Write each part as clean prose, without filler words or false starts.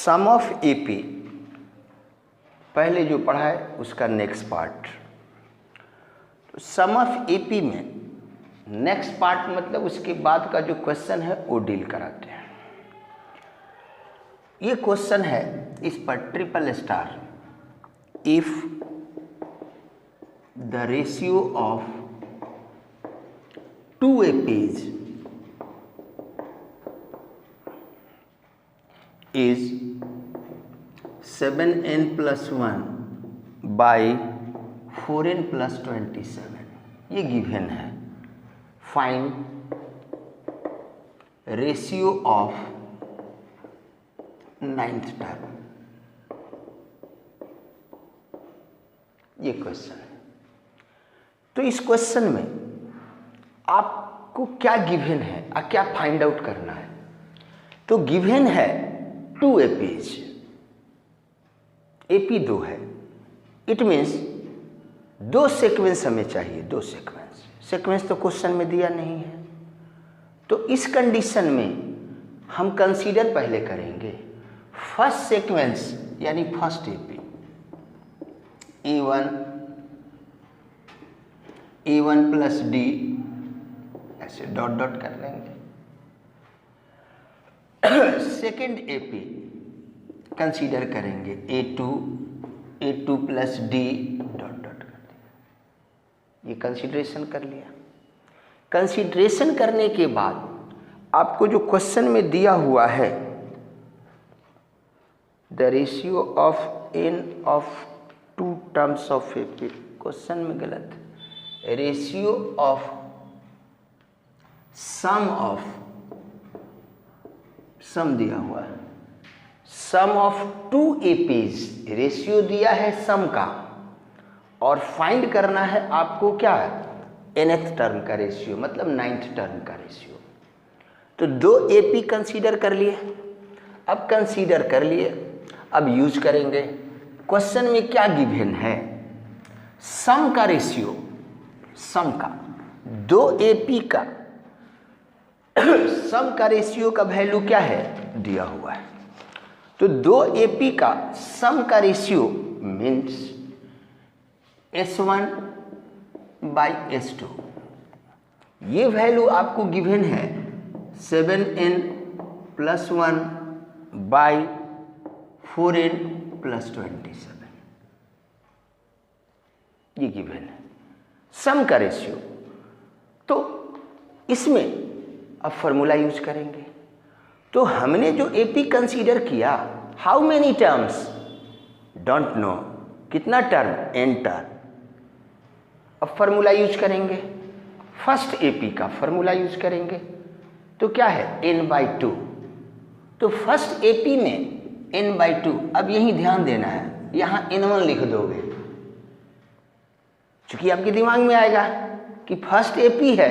Some of AP पहले जो पढ़ा है उसका नेक्स्ट पार्ट। तो सम ऑफ एपी में नेक्स्ट पार्ट मतलब उसके बाद का जो क्वेश्चन है वो डील कराते हैं। ये क्वेश्चन है इस पर triple star, if the ratio of two APs is 7n plus 1 by 4n plus 27, ये गिवन है। Find ratio of ninth term, ये क्वेश्चन है। तो इस क्वेश्चन में आपको क्या गिवन है और क्या फाइंड आउट करना है। तो गिवन है टू एपीज, एपी 2 है। इट मीन्स 2 सीक्वेंस हमें चाहिए, 2 सीक्वेंस तो क्वेश्चन में दिया नहीं है। तो इस कंडीशन में हम कंसीडर पहले करेंगे फर्स्ट सीक्वेंस यानी first AP, A1 plus D, ऐसे डॉट डॉट कर लेंगे। सेकेंड एपी कंसीडर करेंगे A2 plus D dot dot कर दिया। ये कंसीडरेशन कर लिया। कंसीडरेशन करने के बाद आपको जो क्वेश्चन में दिया हुआ है the ratio of n of 2 terms of AP, question में गलत है, रेशियो ऑफ सम दिया हुआ है, सम ऑफ 2 एपीज, रेशियो दिया है सम का और फाइंड करना है आपको क्या है, nth टर्म का रेशियो मतलब 9th टर्म का रेशियो। तो 2 एपी कंसीडर कर लिए। अब कंसीडर कर लिए, अब यूज करेंगे। क्वेश्चन में क्या गिवन है, सम का रेशियो, सम का 2 एपी का सम का रेशियो का वैल्यू क्या है, दिया हुआ है। तो 2 एपी का सम का ratio means S1 by S2, ये वैल्यू आपको गिवन है 7n plus 1 by 4n plus 27, ये गिवन है सम का रेशियो। तो इसमें अब फॉर्मूला यूज करेंगे। तो हमने जो एपी कंसीडर किया, how many terms, don't know, कितना टर्म, n टर्म। अब फॉर्मूला यूज करेंगे, फर्स्ट एपी का फॉर्मूला यूज करेंगे। तो क्या है, n/2। तो फर्स्ट एपी में n/2। अब यही ध्यान देना है, यहाँ n1 लिख दोगे क्योंकि आपके दिमाग में आएगा कि फर्स्ट एपी है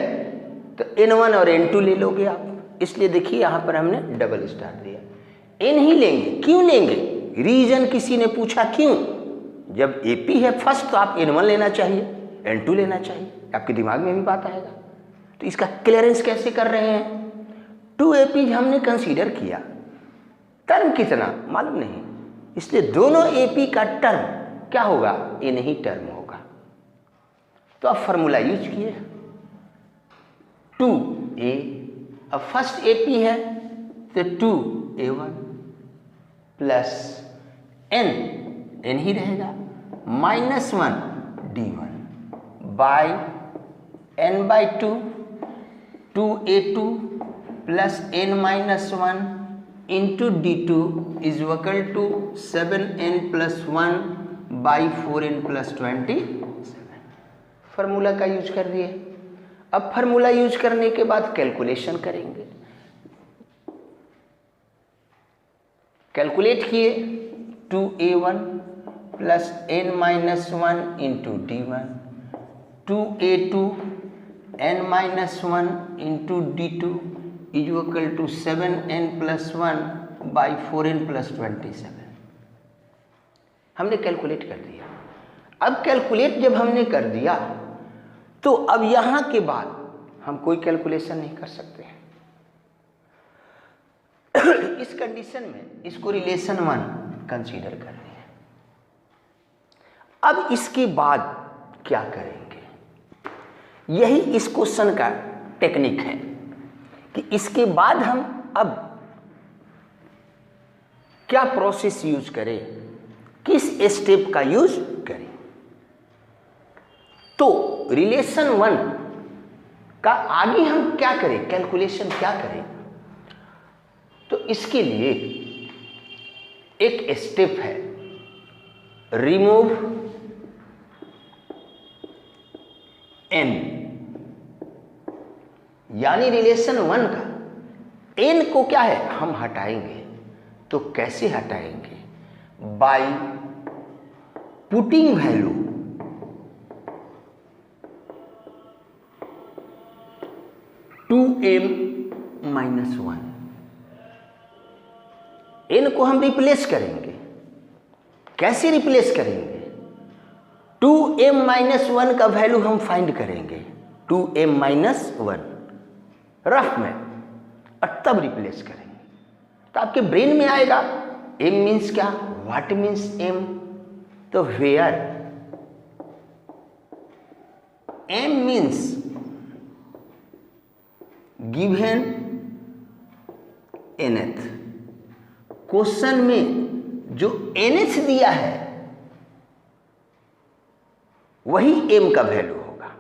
तो n1 और n2 ले लोगे आप। इसलिए देखिए यहाँ पर हमने डबल स्टार दिया। n ही लेंगे, क्यों लेंगे, रीजन किसी ने पूछा क्यों। जब एपी है फर्स्ट तो आप n1 लेना चाहिए, n2 लेना चाहिए, आपके दिमाग में भी बात आएगा। तो इसका क्लियरेंस कैसे कर रहे हैं, 2 एपी हमने कंसीडर किया, टर्म कितना मालूम नहीं, इसलिए दोनों एपी का टर्म क्या होगा, n ही टर्म होगा। तो अब फॉर्मूला यूज किए 2a, अब फर्स्ट एपी है तो 2a1 प्लस n ही रहेगा -1 d1 by n/2 2a2 plus n-1 into d2 is equal to 7n plus 1 by 4n plus 27। Formula का यूज कर दिए। अब फार्मूला यूज करने के बाद कैलकुलेशन करेंगे। कैलकुलेट किए 2a1 plus n-1 into d1, 2a2 n-1 into d2 is equal to 7n plus 1 by 4n plus 27। हमने कैलकुलेट कर दिया। अब कैलकुलेट जब हमने कर दिया तो अब यहाँ के बाद हम कोई कैलकुलेशन नहीं कर सकते हैं। इस कंडीशन में इसको रिलेशन 1 कंसीडर कर लिया। अब इसके बाद क्या करेंगे, यही इस क्वेश्चन का टेक्निक है कि इसके बाद हम अब क्या प्रोसेस यूज करें, किस स्टेप का यूज करें। तो रिलेशन 1 का आगे हम क्या करें, कैलकुलेशन क्या करें, तो इसके लिए एक स्टेप है, रिमूव n, यानी रिलेशन 1 का n को क्या है हम हटाएंगे। तो कैसे हटाएंगे, by putting value to m minus 1, n को हम रिप्लेस करेंगे। कैसे रिप्लेस करेंगे, 2m माइनस 1 का वैल्यू हम फाइंड करेंगे, 2m माइनस 1 रफ में, और तब रिप्लेस करेंगे। तो आपके ब्रेन में आएगा m मीन्स क्या, व्हाट मीन्स m, तो where m means given nth, question में जो nth दिया है वही m का वैल्यू होगा।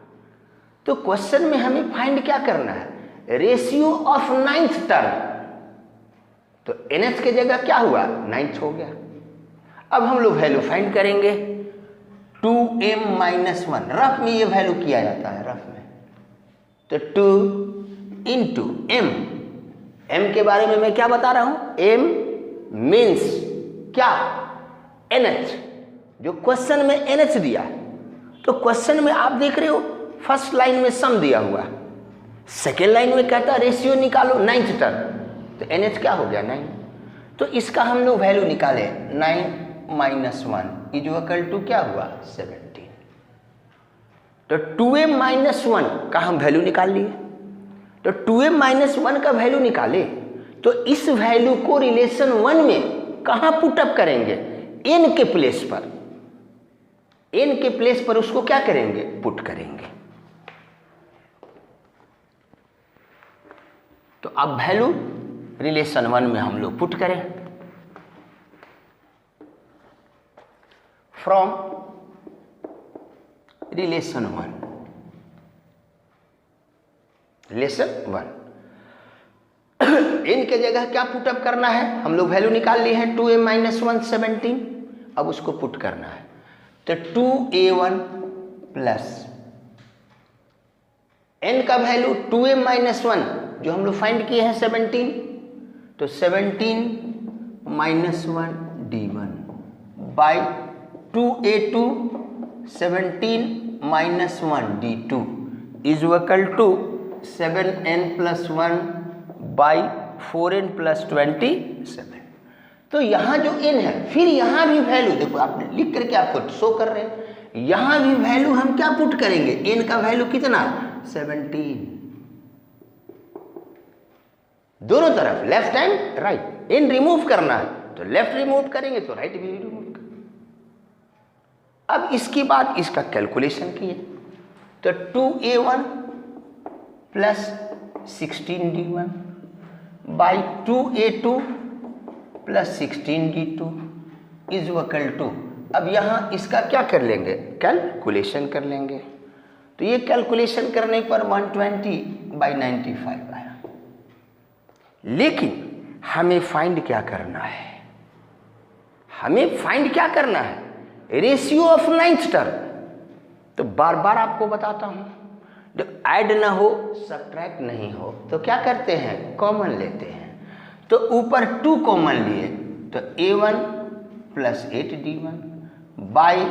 तो क्वेश्चन में हमें फाइंड क्या करना है, रेशियो ऑफ 9th टर्म। तो nth के जगह क्या हुआ, 9th हो गया। अब हम लोग वैल्यू फाइंड करेंगे, 2m माइनस 1, रफ में ये वैल्यू किया जाता है, रफ में। तो 2 इंटू m के बारे में मैं क्या बता रहा हूं, m मीन्स क्या, nth, जो क्वेश्चन में nth दिया है। तो क्वेश्चन में आप देख रहे हो फर्स्ट लाइन में सम दिया हुआ, सेकेंड लाइन में कहता है रेशियो निकालो 9th टर्म, तो nth क्या हो गया 9। तो इसका हम लोग वैल्यू निकाले, 9 माइनस 1 इज इक्वल टू क्या हुआ 17। तो 2m माइनस 1 का हम वैल्यू निकाल लिए। तो 2m माइनस 1 का वैल्यू निकाले, तो इस वैल्यू को रिलेशन 1 में कहाँ पुटअप करेंगे, n के प्लेस पर, n के प्लेस पर उसको क्या करेंगे, पुट करेंगे। तो अब वैल्यू रिलेशन 1 में हम लोग पुट करें, फ्रॉम रिलेशन 1, रिलेशन 1 n के जगह क्या पुटअप करना है, हम लोग वैल्यू निकाल लिए हैं 2m माइनस 1 17, अब उसको पुट करना है। तो 2a1 प्लस n का वैल्यू 2m माइनस 1 जो हम लोग फाइंड किए हैं 17, तो 17 minus 1 d1 by 2a2 17 minus 1 d2 is equal to 7n plus 1 by 4n plus 27। तो यहाँ जो n है, फिर यहाँ भी वैल्यू देखो, आप लिख करके आपको शो कर रहे हैं, यहाँ भी वैल्यू हम क्या पुट करेंगे, n का वैल्यू कितना 17, दोनों तरफ left and right. n remove करना है तो लेफ्ट रिमूव करेंगे, तो राइट भी रिमूव करेंगे। अब इसके बाद इसका कैलकुलेशन किए, तो 2a1 plus 16d1 by 2a2 plus 16d2 is equal to, अब यहाँ इसका क्या कर लेंगे, कैलकुलेशन कर लेंगे। तो ये कैलकुलेशन करने पर 120/95 आया। लेकिन हमें फाइंड क्या करना है, हमें फाइंड क्या करना है, रेशियो ऑफ 9th टर्म। तो बार बार आपको बताता हूं, जब ऐड ना हो सब्ट्रैक्ट नहीं हो तो क्या करते हैं, कॉमन लेते हैं। तो ऊपर 2 कॉमन लिए, तो a1 प्लस 8d1 बाई,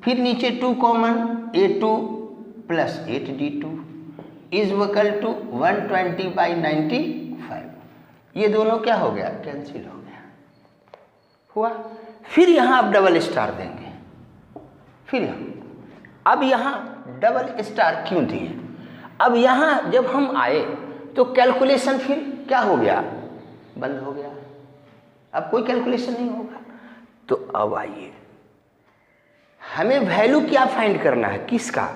फिर नीचे 2 common, a2 plus 8d2 is equal to 120/95। ये दोनों क्या हो गया, कैंसिल हो गया, हुआ। फिर यहाँ आप डबल स्टार देंगे, फिर अब यहाँ डबल स्टार क्यों दिए, अब यहाँ जब हम आए तो कैलकुलेशन फिर क्या हो गया, बंद हो गया, अब कोई कैलकुलेशन नहीं होगा। तो अब आइए, हमें वैल्यू क्या फाइंड करना है, किसका,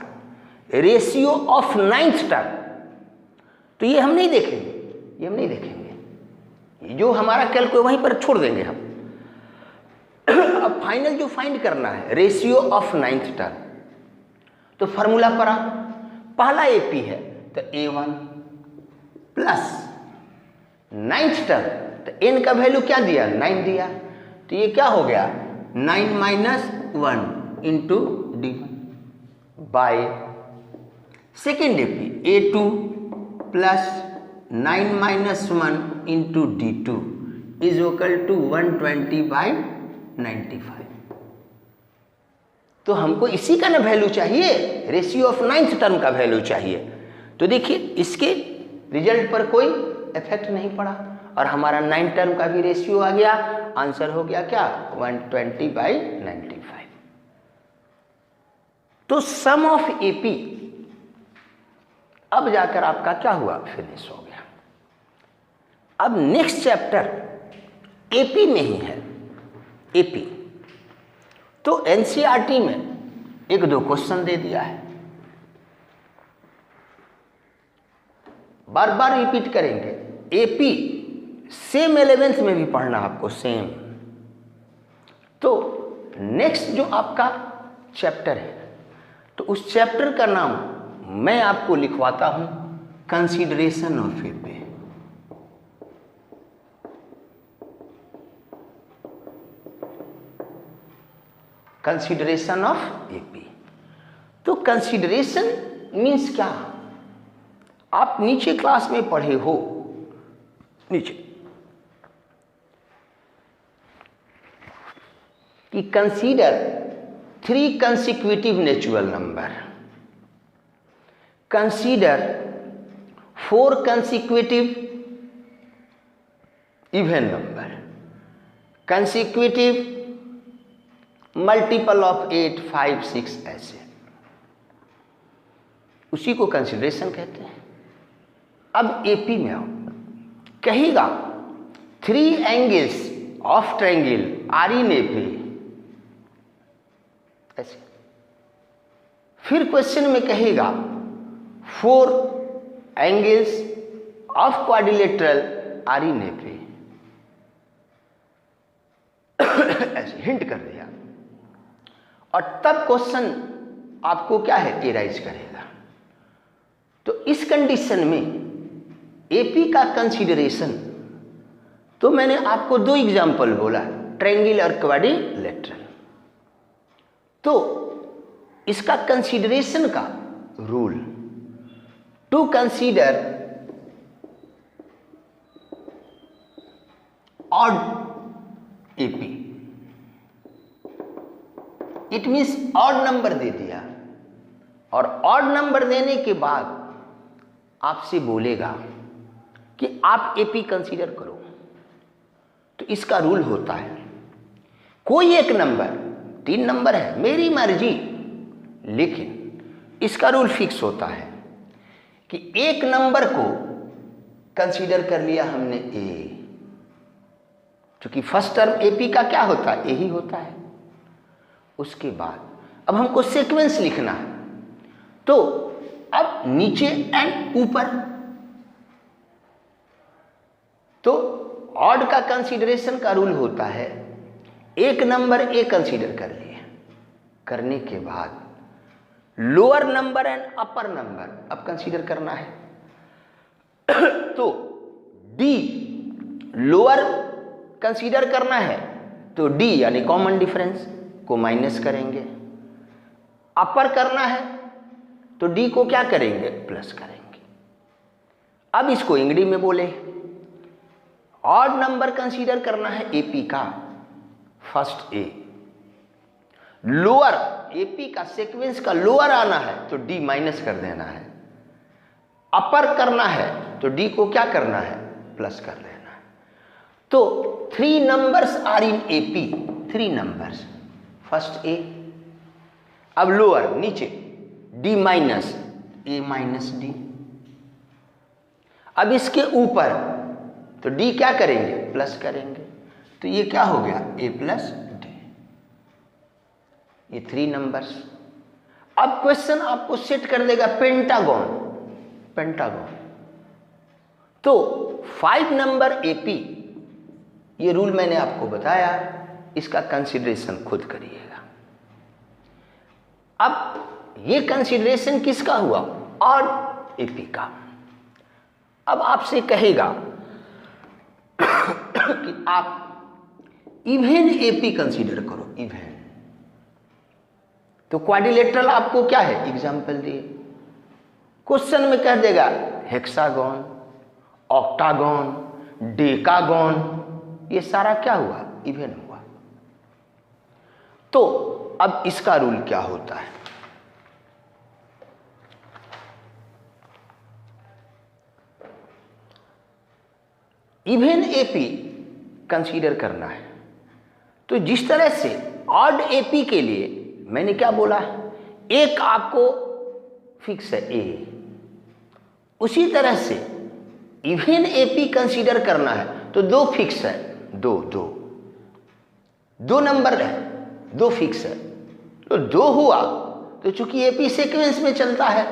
रेशियो ऑफ 9th टर्म। तो ये हम नहीं देखेंगे, ये हम नहीं देखेंगे, जो हमारा कैलकुलेशन वहीं पर छोड़ देंगे हम। अब फाइनल जो फाइंड करना है रेशियो ऑफ 9th टर्म, तो फॉर्मूला पर आप, पहला एपी है तो A1 प्लस 9th टर्म, तो n का वैल्यू क्या दिया, 9 दिया, तो ये क्या हो गया 9 minus 1 into D1 by second AP A2 plus 9 minus 1 into D2 is equal to 120 by 95। तो हमको इसी का ना वैल्यू चाहिए, रेशियो ऑफ 9th टर्म का वैल्यू चाहिए। तो देखिए इसके रिजल्ट पर कोई इफेक्ट नहीं पड़ा और हमारा 9th टर्म का भी रेशियो आ गया, आंसर हो गया क्या 120 बाई 95। तो सम ऑफ एपी अब जाकर आपका क्या हुआ, फिनिश हो गया। अब नेक्स्ट चैप्टर एपी में ही है, एपी। तो एनसीईआरटी में एक दो क्वेश्चन दे दिया है, बार बार रिपीट करेंगे। एपी सेम 11th में भी पढ़ना आपको, सेम। तो नेक्स्ट जो आपका चैप्टर है, तो उस चैप्टर का नाम मैं आपको लिखवाता हूं, consideration of AP. Consideration of AP. तो कंसीडरेशन मीन्स क्या, आप नीचे क्लास में पढ़े हो, नीचे कि consider 3 consecutive natural number, consider 4 consecutive even number, consecutive multiple of 8, 5, 6 ऐसे, उसी को कंसीडरेशन कहते हैं। अब एपी में आओ, कहेगा 3 angles of triangle are in AP, ऐसे। फिर क्वेश्चन में कहेगा 4 angles of quadrilateral are in AP, ऐसे हिंट कर दिया। और तब क्वेश्चन आपको क्या है, एराइज करेगा। तो इस कंडीशन में एपी का कंसीडरेशन, तो मैंने आपको 2 एग्जाम्पल बोला, ट्रायंगल और क्वाड्रिलेटरल। तो इसका कंसीडरेशन का rule, to consider odd AP, it means odd number दे दिया, और ऑड नंबर देने के बाद आपसे बोलेगा कि आप एपी कंसीडर करो। तो इसका रूल होता है, कोई एक नंबर, 3 नंबर है, मेरी मर्जी, लेकिन इसका रूल फिक्स होता है कि एक नंबर को कंसीडर कर लिया हमने ए, क्योंकि फर्स्ट टर्म एपी का क्या होता है, ए ही होता है। उसके बाद अब हमको सीक्वेंस लिखना है, तो अब नीचे एंड ऊपर, तो ऑड का कंसीडरेशन का रूल होता है, एक नंबर ए कंसीडर कर लिए, करने के बाद lower number and upper number अब कंसीडर करना है। तो डी लोअर कंसीडर करना है, तो डी यानी कॉमन डिफरेंस को माइनस करेंगे, अपर करना है तो डी को क्या करेंगे, प्लस करेंगे। अब इसको इंग्लिश में बोले, ऑड नंबर कंसीडर करना है एपी का, फर्स्ट ए, लोअर एपी का सीक्वेंस का लोअर आना है तो डी माइनस कर देना है, अपर करना है तो डी को क्या करना है, प्लस कर देना है। तो 3 numbers are in AP, 3 numbers, first a, अब लोअर नीचे d minus a minus d, अब इसके ऊपर तो डी क्या करेंगे, प्लस करेंगे, तो ये क्या हो गया ए प्लस डी, ये 3 नंबर्स। अब क्वेश्चन आपको सेट कर देगा पेंटागन, पेंटागन। तो 5 नंबर एपी, ये रूल मैंने आपको बताया, इसका कंसीडरेशन खुद करिएगा। अब ये कंसीडरेशन किसका हुआ, ऑड एपी का। अब आपसे कहेगा कि आप इवन एपी कंसीडर करो, इवन। तो क्वाड्रिलेटरल आपको क्या है, एग्जाम्पल दिए, क्वेश्चन में कह देगा हेक्सागन, ऑक्टागन, डेकागन, ये सारा क्या हुआ, इवन हुआ। तो अब इसका रूल क्या होता है, इवन एपी कंसीडर करना है। तो जिस तरह से ऑड एपी के लिए मैंने क्या बोला, एक आपको फिक्स है ए, उसी तरह से इवन एपी कंसीडर करना है तो 2 फिक्स है, 2 नंबर है, 2 फिक्स है। तो 2 हुआ तो चूंकि एपी सीक्वेंस में चलता है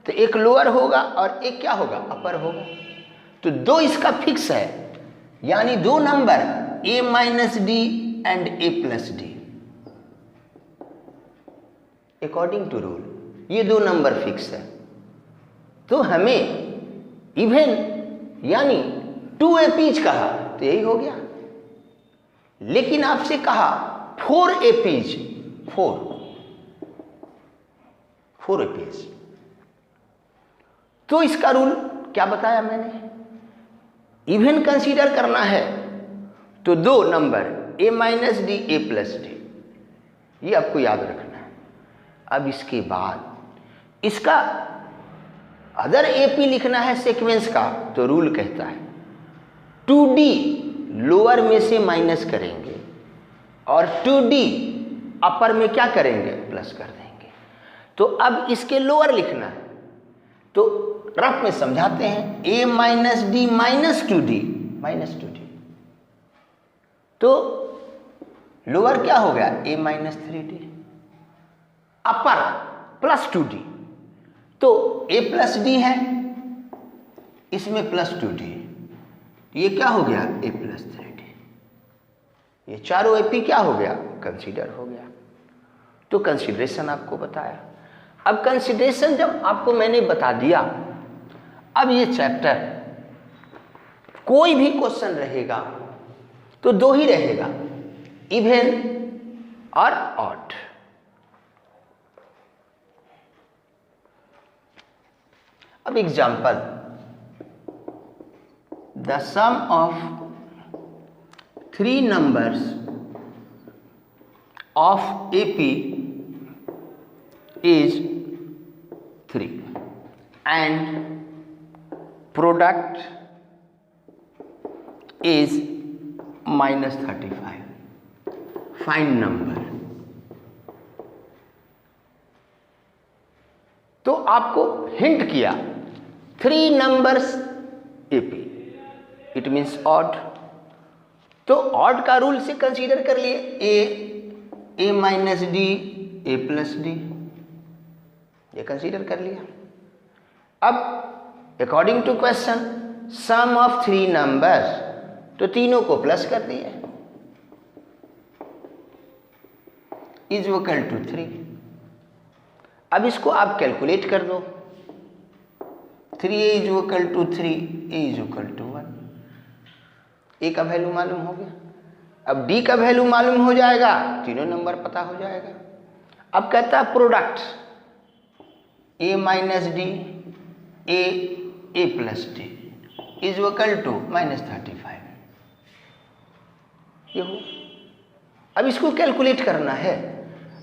तो एक लोअर होगा और एक क्या होगा, अपर होगा। तो 2 इसका फिक्स है, यानी 2 number A minus D and A plus D, according to rule ये 2 नंबर फिक्स है। तो हमें इवन यानी 2 एपीज कहा तो यही हो गया। लेकिन आपसे कहा 4 एपीज, 4 एपीज, तो इसका रूल क्या बताया मैंने, इवन कंसीडर करना है तो 2 number A minus D A plus d, ये आपको याद रखना है। अब इसके बाद इसका अदर एपी लिखना है सीक्वेंस का, तो रूल कहता है 2D लोअर में से माइनस करेंगे और 2D अपर में क्या करेंगे, प्लस कर देंगे। तो अब इसके लोअर लिखना है, तो रफ में समझाते हैं, a minus D minus 2D, तो लोअर क्या हो गया, a minus 3D, upper plus 2D, तो a प्लस डी है, इसमें प्लस 2D, ये क्या हो गया, a प्लस 3D। ये चारों एपी क्या हो गया, कंसीडर हो गया। तो कंसीडरेशन आपको बताया। अब कंसीडरेशन जब आपको मैंने बता दिया, अब ये चैप्टर कोई भी क्वेश्चन रहेगा तो 2 ही रहेगा, इवन और ऑड। अब example, the sum of 3 numbers of AP is 3 and product is minus 35. Find number. तो आपको हिंट किया 3 numbers AP, it means odd. तो ऑड का रूल से कंसीडर कर लिए a minus D A plus d, ये कंसीडर कर लिया। अब according to question sum of 3 numbers, तो तीनों को प्लस कर दिए, इज इक्वल टू 3। अब इसको आप कैलकुलेट कर दो, 3a is equal to 3, a is equal to 1, a का वैल्यू मालूम हो गया। अब d का वैल्यू मालूम हो जाएगा, तीनों नंबर पता हो जाएगा। अब कहता है product a minus D A plus D is equal to minus 35, ये हो। अब इसको कैलकुलेट करना है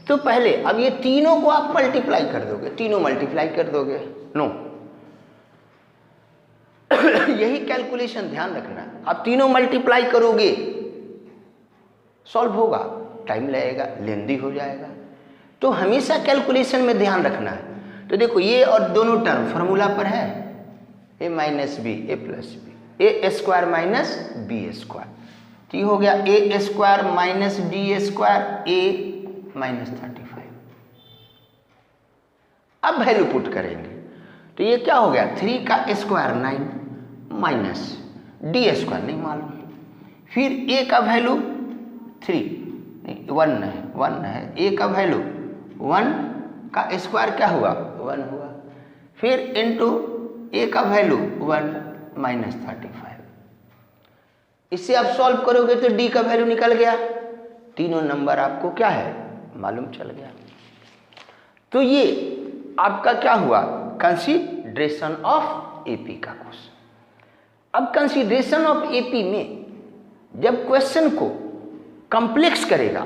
तो पहले अब ये तीनों को आप मल्टीप्लाई कर दोगे, तीनों मल्टीप्लाई कर दोगे, नो यही कैलकुलेशन ध्यान रखना। आप तीनों मल्टीप्लाई करोगे, सॉल्व होगा, टाइम लगेगा, लेंदी हो जाएगा। तो हमेशा कैलकुलेशन में ध्यान रखना है। तो देखो ये और दोनों टर्म फार्मूला पर है, a minus B A plus B, A square minus B square, तो ये हो गया A square minus D square A minus 35। अब वैल्यू पुट करेंगे तो ये क्या हो गया 3 का स्क्वायर 9 माइनस डी स्क्वायर नहीं मालूम, फिर ए का वैल्यू 3 नहीं 1 है, ए का वैल्यू 1 का स्क्वायर क्या हुआ 1 हुआ, फिर इनटू ए का वैल्यू 1 माइनस 35। इससे आप सॉल्व करोगे तो डी का वैल्यू निकल गया, तीनों नंबर आपको क्या है मालूम चल गया। तो ये आपका क्या हुआ कंसीडरेशन ऑफ एपी का क्वेश्चन। अब कंसीडरेशन ऑफ एपी में जब क्वेश्चन को कॉम्प्लेक्स करेगा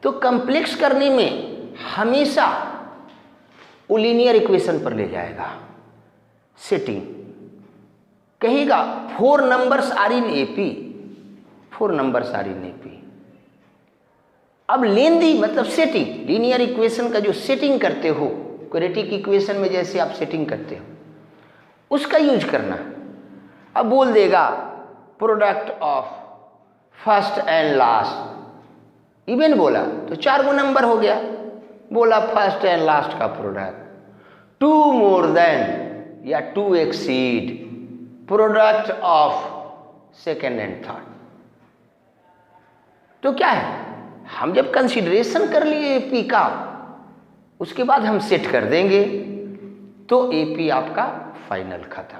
तो कॉम्प्लेक्स करने में हमेशा वो लीनियर इक्वेशन पर ले जाएगा, सेटिंग कहेगा 4 numbers are in AP, 4 numbers are in AP. अब लेंदी मतलब सेटिंग, लीनियर इक्वेशन का जो सेटिंग करते हो क्वाड्रेटिक इक्वेशन में जैसे आप सेटिंग करते हो उसका यूज करना। अब बोल देगा product of first and last, even बोला तो 4 नंबर हो गया, बोला फर्स्ट एंड लास्ट का प्रोडक्ट 2 मोर देन या 2 exceed product of second and third. तो क्या है हम जब कंसीडरेशन कर लिए एपी का उसके बाद हम सेट कर देंगे तो एपी आपका फाइनल खत्म।